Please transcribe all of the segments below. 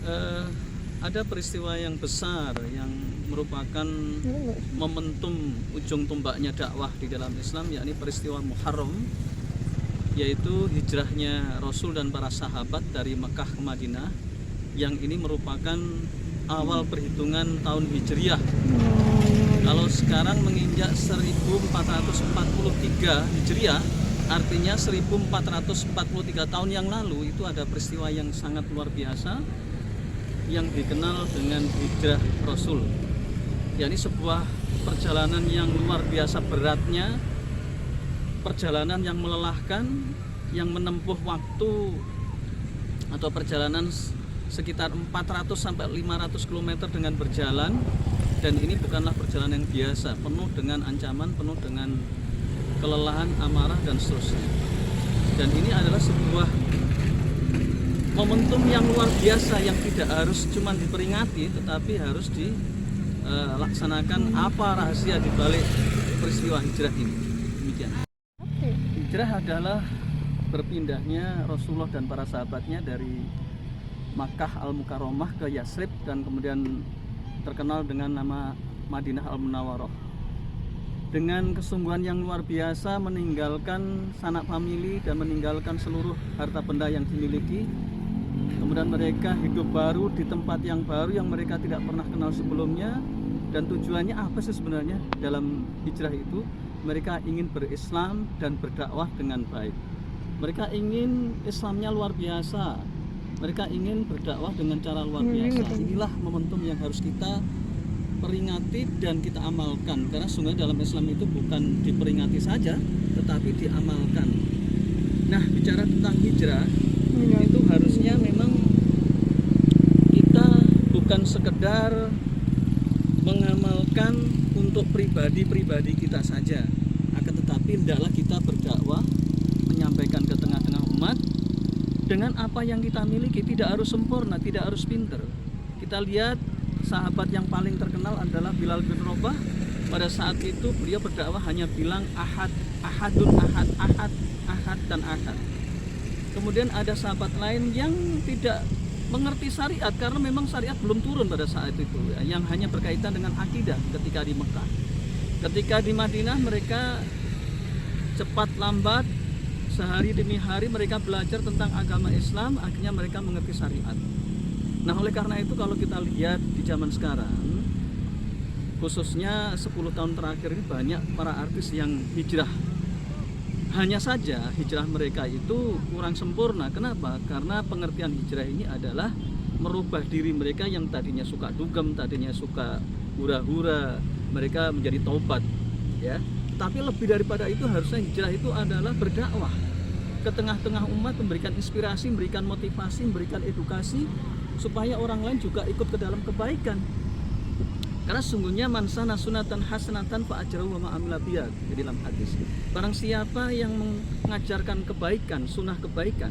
eh, ada peristiwa yang besar yang merupakan momentum ujung tombaknya dakwah di dalam Islam, yakni peristiwa Muharram, yaitu hijrahnya Rasul dan para sahabat dari Mekah ke Madinah, yang ini merupakan awal perhitungan tahun Hijriah. Kalau sekarang menginjak 1443 Hijriah, artinya 1443 tahun yang lalu itu ada peristiwa yang sangat luar biasa yang dikenal dengan hijrah Rasul. Yakni sebuah perjalanan yang luar biasa beratnya, perjalanan yang melelahkan, yang menempuh waktu atau perjalanan sekitar 400 sampai 500 km dengan berjalan, dan ini bukanlah perjalanan yang biasa, penuh dengan ancaman, penuh dengan kelelahan, amarah dan seterusnya. Dan ini adalah sebuah momentum yang luar biasa yang tidak harus cuma diperingati, tetapi harus dilaksanakan apa rahasia di balik peristiwa hijrah ini. Demikian. Hijrah adalah berpindahnya Rasulullah dan para sahabatnya dari Makkah Al-Mukarramah ke Yasrib dan kemudian terkenal dengan nama Madinah Al-Munawwarah. Dengan kesungguhan yang luar biasa, meninggalkan sanak famili dan meninggalkan seluruh harta benda yang dimiliki. Kemudian mereka hidup baru di tempat yang baru yang mereka tidak pernah kenal sebelumnya. Dan tujuannya apa sih sebenarnya dalam hijrah itu? Mereka ingin berislam dan berdakwah dengan baik. Mereka ingin Islamnya luar biasa. Mereka ingin berdakwah dengan cara luar biasa. Inilah momentum yang harus kita peringati dan kita amalkan, karena sungguh dalam Islam itu bukan diperingati saja tetapi diamalkan. Nah, bicara tentang hijrah itu harusnya memang kita bukan sekedar mengamalkan untuk pribadi-pribadi kita saja, akan tetapi hendaklah kita berdakwah, menyampaikan ke tengah-tengah umat dengan apa yang kita miliki. Tidak harus sempurna, tidak harus pinter. Kita lihat sahabat yang paling terkenal adalah Bilal bin Rabah. Pada saat itu beliau berdakwah hanya bilang ahad, ahadun, ahad, ahad, ahad dan ahad. Kemudian ada sahabat lain yang tidak mengerti syariat karena memang syariat belum turun pada saat itu, yang hanya berkaitan dengan akidah ketika di Mekah. Ketika di Madinah mereka cepat lambat, sehari demi hari mereka belajar tentang agama Islam, akhirnya mereka mengerti syariat. Nah, oleh karena itu kalau kita lihat di zaman sekarang, khususnya 10 tahun terakhir ini, banyak para artis yang hijrah. Hanya saja hijrah mereka itu kurang sempurna. Kenapa? Karena pengertian hijrah ini adalah merubah diri mereka yang tadinya suka dugem, tadinya suka hura-hura, mereka menjadi taubat, ya. Tapi lebih daripada itu, harusnya hijrah itu adalah berdakwah ke tengah-tengah umat, memberikan inspirasi, memberikan motivasi, memberikan edukasi, supaya orang lain juga ikut ke dalam kebaikan. Karena sungguhnya man sana sunatan hasanatan fa ajruhu wa ma amila biha, di dalam hadis. Barang siapa yang mengajarkan kebaikan, sunnah kebaikan,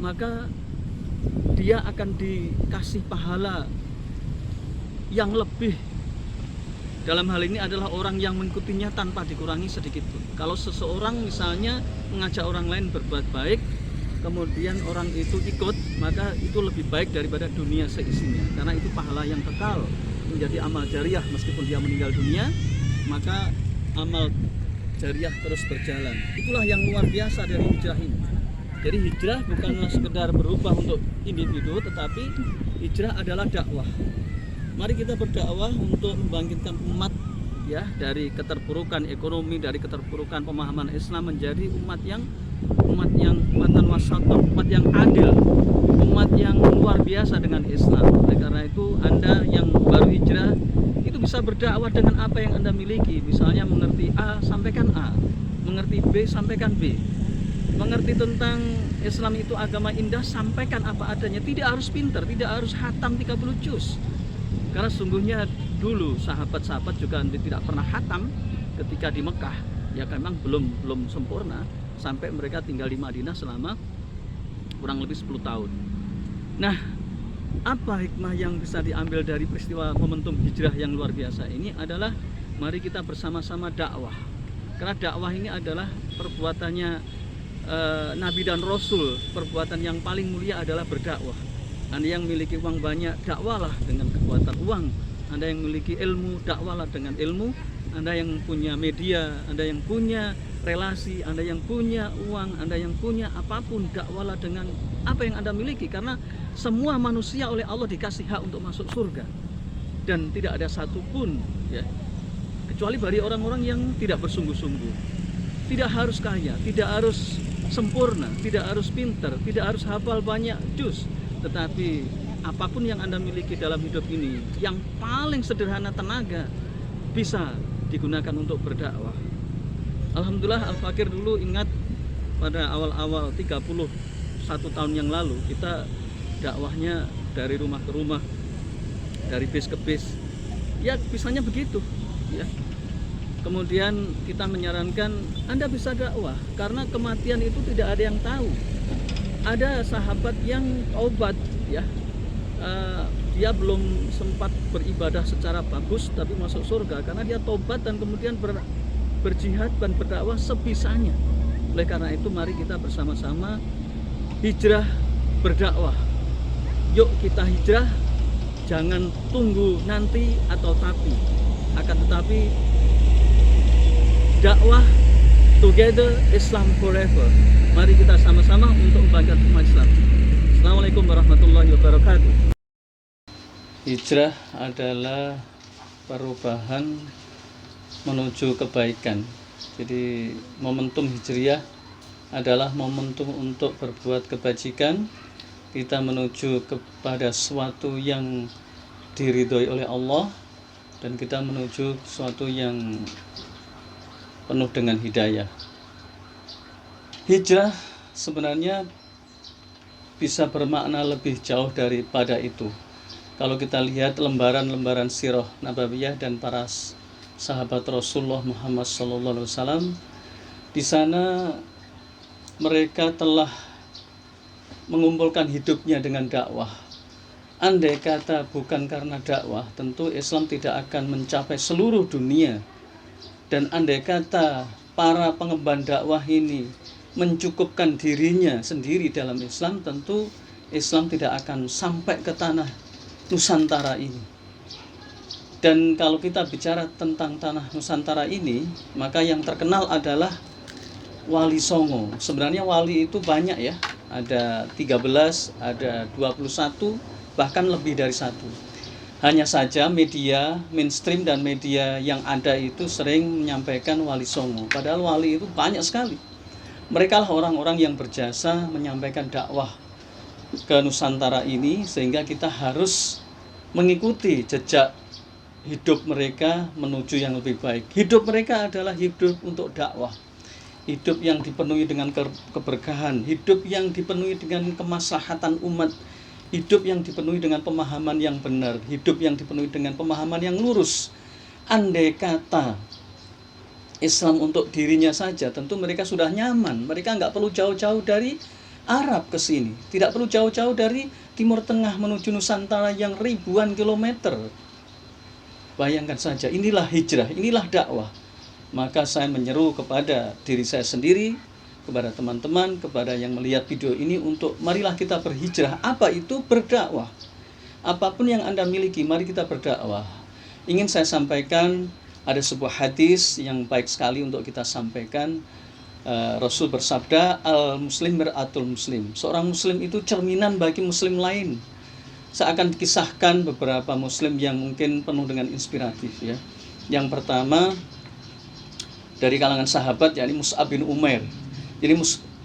maka dia akan dikasih pahala yang lebih. Dalam hal ini adalah orang yang mengikutinya tanpa dikurangi sedikit pun. Kalau seseorang misalnya mengajak orang lain berbuat baik, kemudian orang itu ikut, maka itu lebih baik daripada dunia seisinya, karena itu pahala yang kekal, menjadi amal jariah. Meskipun dia meninggal dunia, maka amal jariah terus berjalan. Itulah yang luar biasa dari hijrah ini. Jadi hijrah bukanlah sekedar berubah untuk individu, tetapi hijrah adalah dakwah. Mari kita berdakwah untuk membangkitkan umat, ya, dari keterpurukan ekonomi, dari keterpurukan pemahaman Islam, menjadi umat yang umatan wasatah, umat yang adil, umat yang luar biasa dengan Islam. Oleh karena itu, Anda yang baru hijrah itu bisa berdakwah dengan apa yang Anda miliki. Misalnya mengerti A, sampaikan A. Mengerti B, sampaikan B. Mengerti tentang Islam itu agama indah, sampaikan apa adanya. Tidak harus pintar, tidak harus hatam 30 juz. Karena sungguhnya dulu sahabat-sahabat juga tidak pernah hatam ketika di Mekah. Ya memang belum sempurna, sampai mereka tinggal di Madinah selama kurang lebih 10 tahun. Nah, apa hikmah yang bisa diambil dari peristiwa momentum hijrah yang luar biasa ini adalah mari kita bersama-sama dakwah. Karena dakwah ini adalah perbuatannya Nabi dan Rasul. Perbuatan yang paling mulia adalah berdakwah. Anda yang memiliki uang banyak, dakwalah dengan kekuatan uang. Anda yang memiliki ilmu, dakwalah dengan ilmu. Anda yang punya media, Anda yang punya relasi, Anda yang punya uang, Anda yang punya apapun, dakwalah dengan apa yang Anda miliki. Karena semua manusia oleh Allah dikasih hak untuk masuk surga. Dan tidak ada satupun ya, kecuali bagi orang-orang yang tidak bersungguh-sungguh. Tidak harus kaya, tidak harus sempurna, tidak harus pintar, tidak harus hafal banyak juz. Tetapi apapun yang Anda miliki dalam hidup ini, yang paling sederhana tenaga bisa digunakan untuk berdakwah. Alhamdulillah Al-Fakir dulu ingat pada awal-awal 31 tahun yang lalu kita dakwahnya dari rumah ke rumah, dari bis ke bis. Ya bisanya begitu ya. Kemudian kita menyarankan Anda bisa dakwah karena kematian itu tidak ada yang tahu. Ada sahabat yang taubat ya, dia belum sempat beribadah secara bagus tapi masuk surga karena dia taubat dan kemudian berjihad dan berdakwah sebisanya. Oleh karena itu mari kita bersama-sama hijrah berdakwah. Yuk kita hijrah, jangan tunggu nanti atau tapi, akan tetapi dakwah together, Islam forever. Mari kita sama-sama untuk membangkitkan umat Islam. Assalamualaikum warahmatullahi wabarakatuh. Hijrah adalah perubahan menuju kebaikan. Jadi momentum hijriah adalah momentum untuk berbuat kebajikan. Kita menuju kepada sesuatu yang diridhoi oleh Allah dan kita menuju sesuatu yang penuh dengan hidayah. Hijrah sebenarnya bisa bermakna lebih jauh daripada itu. Kalau kita lihat lembaran-lembaran sirah nabawiyah dan para sahabat Rasulullah Muhammad SAW, di sana mereka telah mengumpulkan hidupnya dengan dakwah. Andai kata bukan karena dakwah, tentu Islam tidak akan mencapai seluruh dunia. Dan andai kata para pengemban dakwah ini mencukupkan dirinya sendiri dalam Islam, tentu Islam tidak akan sampai ke tanah Nusantara ini. Dan kalau kita bicara tentang tanah Nusantara ini, maka yang terkenal adalah Wali Songo. Sebenarnya wali itu banyak ya, ada 13, ada 21, bahkan lebih dari satu. Hanya saja media mainstream dan media yang ada itu sering menyampaikan Wali Songo. Padahal wali itu banyak sekali. Mereka lah orang-orang yang berjasa menyampaikan dakwah ke Nusantara ini, sehingga kita harus mengikuti jejak hidup mereka menuju yang lebih baik. Hidup mereka adalah hidup untuk dakwah. Hidup yang dipenuhi dengan keberkahan, hidup yang dipenuhi dengan kemaslahatan umat, hidup yang dipenuhi dengan pemahaman yang benar, hidup yang dipenuhi dengan pemahaman yang lurus. Andai kata Islam untuk dirinya saja, tentu mereka sudah nyaman. Mereka nggak perlu jauh-jauh dari Arab ke sini, tidak perlu jauh-jauh dari Timur Tengah menuju Nusantara yang ribuan kilometer. Bayangkan saja, inilah hijrah, inilah dakwah. Maka saya menyeru kepada diri saya sendiri, kepada teman-teman, kepada yang melihat video ini untuk marilah kita berhijrah. Apa itu berdakwah? Apapun yang Anda miliki, mari kita berdakwah. Ingin saya sampaikan, ada sebuah hadis yang baik sekali untuk kita sampaikan. Rasul bersabda, al-muslim beratul muslim. Seorang muslim itu cerminan bagi muslim lain. Saya akan kisahkan beberapa muslim yang mungkin penuh dengan inspiratif ya. Yang pertama dari kalangan sahabat, yakni Mus'ab bin Umair. Jadi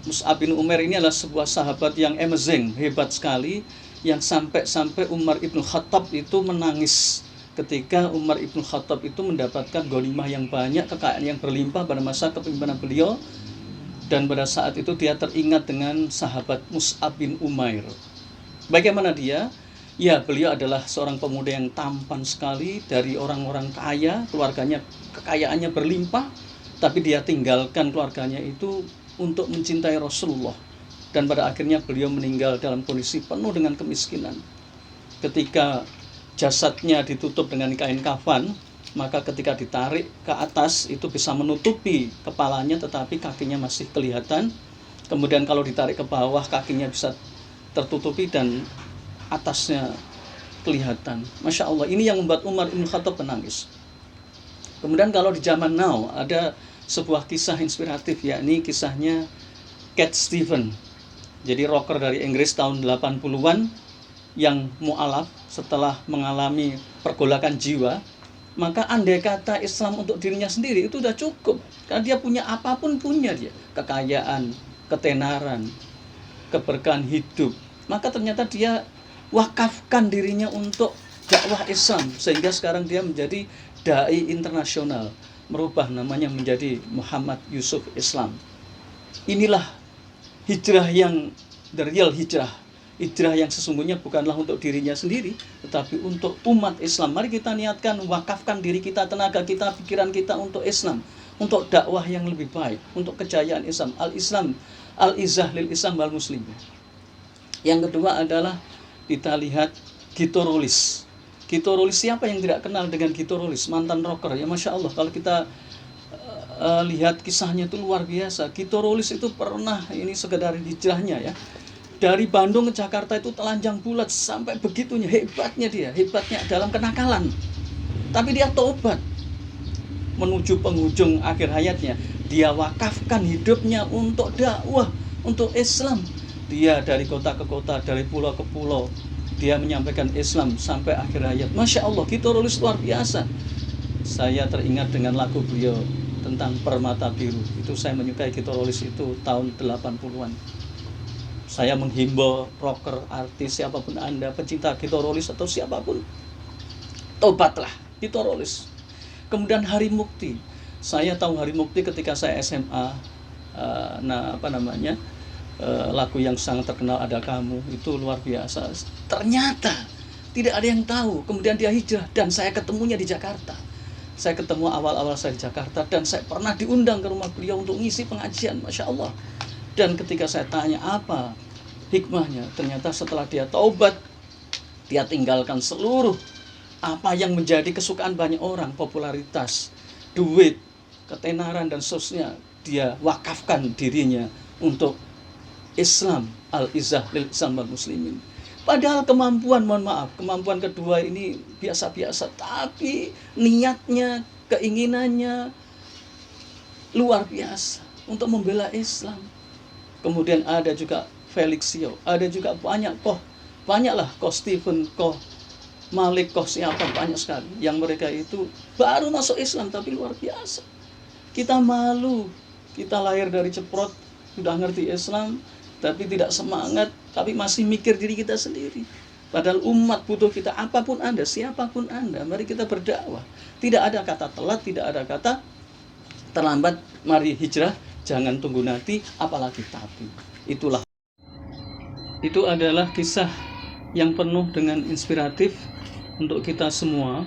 Mus'ab bin Umair ini adalah sebuah sahabat yang amazing, hebat sekali, yang sampai Umar ibn Khattab itu menangis ketika Umar ibn Khattab itu mendapatkan ghanimah yang banyak, kekayaan yang berlimpah pada masa kepemimpinan beliau. Dan pada saat itu dia teringat dengan sahabat Mus'ab bin Umair. Bagaimana dia? Ya, beliau adalah seorang pemuda yang tampan sekali, dari orang-orang kaya, kekayaannya berlimpah, tapi dia tinggalkan keluarganya itu untuk mencintai Rasulullah. Dan pada akhirnya beliau meninggal dalam kondisi penuh dengan kemiskinan. Ketika jasadnya ditutup dengan kain kafan, maka ketika ditarik ke atas itu bisa menutupi kepalanya, tetapi kakinya masih kelihatan. Kemudian kalau ditarik ke bawah, kakinya bisa tertutupi dan atasnya kelihatan. Masya Allah, ini yang membuat Umar bin Khattab menangis. Kemudian kalau di zaman now ada sebuah kisah inspiratif, yakni kisahnya Cat Stevens. Jadi rocker dari Inggris tahun 80-an yang mu'alaf setelah mengalami pergolakan jiwa, maka andai kata Islam untuk dirinya sendiri itu udah cukup. Karena dia punya apapun, punya dia, kekayaan, ketenaran, keberkahan hidup. Maka ternyata dia wakafkan dirinya untuk dakwah Islam, sehingga sekarang dia menjadi dai internasional, merubah namanya menjadi Muhammad Yusuf Islam. Inilah hijrah yang the real hijrah yang sesungguhnya bukanlah untuk dirinya sendiri, tetapi untuk umat Islam. Mari kita niatkan, wakafkan diri kita, tenaga kita, pikiran kita untuk Islam, untuk dakwah yang lebih baik, untuk kejayaan Islam. Al-Islam, al-izzah lil Islam wal muslimin. Yang kedua adalah kita lihat Gito Rolis. Gito Rolis, siapa yang tidak kenal dengan Gito Rolis, mantan rocker ya, Masya Allah. Kalau kita lihat kisahnya itu luar biasa. Gito Rolis itu pernah, ini sekedar hijrahnya ya, dari Bandung ke Jakarta itu telanjang bulat, sampai begitunya hebatnya dalam kenakalan. Tapi dia tobat, menuju penghujung akhir hayatnya dia wakafkan hidupnya untuk dakwah, untuk Islam. Dia dari kota ke kota, dari pulau ke pulau, dia menyampaikan Islam sampai akhir hayat. Masya Allah, Gito Rolis luar biasa. Saya teringat dengan lagu beliau tentang Permata Biru. Itu saya menyukai Gito Rolis itu tahun 80-an. Saya menghimbau rocker, artis, siapapun Anda, pecinta Gito Rolis atau siapapun, tobatlah Gito Rolis. Kemudian Hari Mukti. Saya tahu Hari Mukti ketika saya SMA. Lagu yang sangat terkenal Ada Kamu, itu luar biasa. Ternyata tidak ada yang tahu. Kemudian dia hijrah dan saya ketemunya di Jakarta. Saya ketemu awal-awal saya di Jakarta dan saya pernah diundang ke rumah beliau untuk ngisi pengajian, Masya Allah. Dan ketika saya tanya apa hikmahnya, ternyata setelah dia taubat, dia tinggalkan seluruh apa yang menjadi kesukaan banyak orang, popularitas, duit, ketenaran dan sosnya, dia wakafkan dirinya untuk Islam, al-izzah lil Islam wal muslimin. Padahal kemampuan kedua ini biasa-biasa, tapi niatnya, keinginannya luar biasa untuk membela Islam. Kemudian ada juga Felixio, ada juga banyaklah Koh Stephen, Koh Malik, Koh siapa, banyak sekali yang mereka itu baru masuk Islam tapi luar biasa. Kita malu, kita lahir dari ceprot, sudah ngerti Islam tapi tidak semangat, tapi masih mikir diri kita sendiri. Padahal umat butuh kita, apapun Anda, siapapun Anda, mari kita berdakwah. Tidak ada kata telat, tidak ada kata terlambat. Mari hijrah, jangan tunggu nanti, apalagi tapi. Itu adalah kisah yang penuh dengan inspiratif untuk kita semua.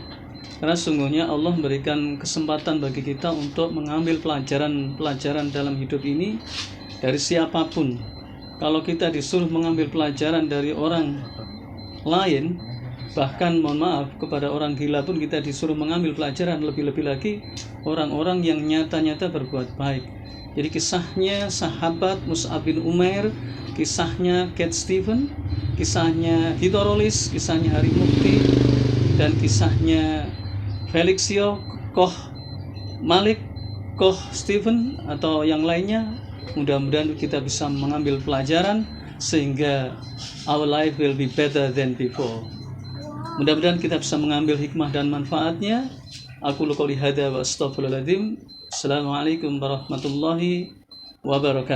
Karena sungguhnya Allah memberikan kesempatan bagi kita untuk mengambil pelajaran dalam hidup ini dari siapapun. Kalau kita disuruh mengambil pelajaran dari orang lain, bahkan mohon maaf kepada orang gila pun kita disuruh mengambil pelajaran, lebih-lebih lagi orang-orang yang nyata-nyata berbuat baik. Jadi kisahnya sahabat Mus'ab bin Umair, kisahnya Cat Stevens, kisahnya Gito Rolis, kisahnya Hari Mukti, dan kisahnya Felixio, Koh Malik, Koh Stephen atau yang lainnya. Mudah-mudahan kita bisa mengambil pelajaran sehingga our life will be better than before. Mudah-mudahan kita bisa mengambil hikmah dan manfaatnya. Aku qouli hadza wa astaghfirullahaladzim. Assalamualaikum warahmatullahi wabarakatuh.